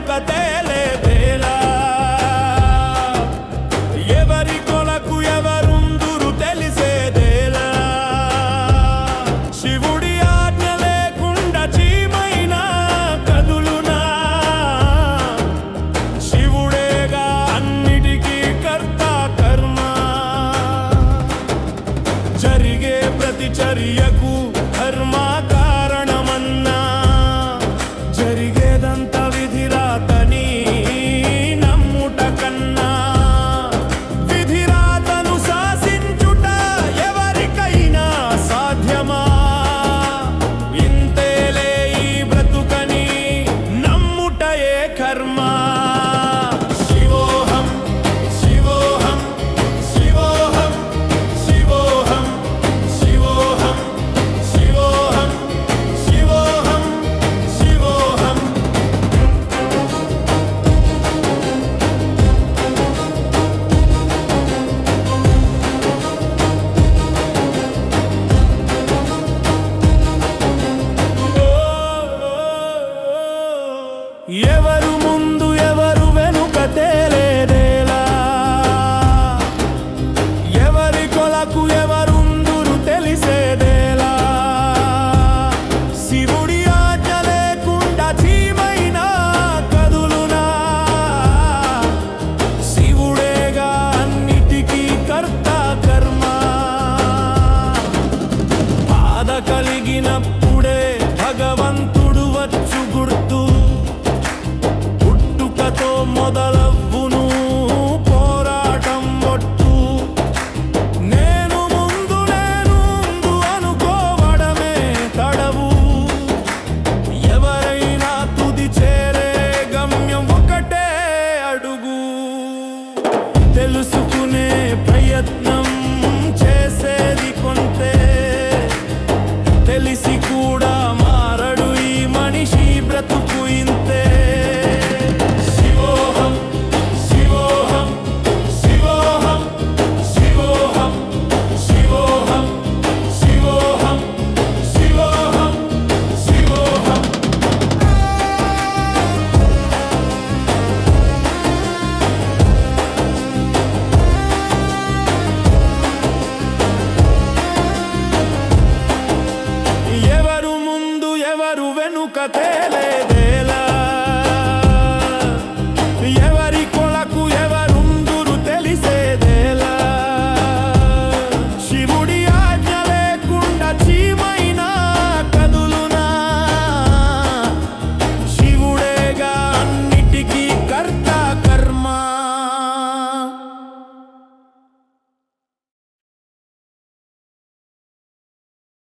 వెనుక తేలేదేలా ఎవరి కొలకు ఎవరుందురు తెలిసేదేలా శివుడి ఆజ్ఞ లేకుండా చీమైనా కదులునా శివుడేగా అన్నిటికీ కర్త కర్మ జరిగే ప్రతి చర్యకు ధర్మ కారణమన్నా జరిగేదంత విధిరాతని నమ్ముట కన్నా విధిరాతను శాసించుట ఎవరికైనా సాధ్యమా ఇంతేలే ఈ బ్రతుకని నమ్ముటయే కర్మ శివోహం శివోహం శివోహం శివోహం శివోహం శివోహం శివోహం శివోహం ఎవరు ముందు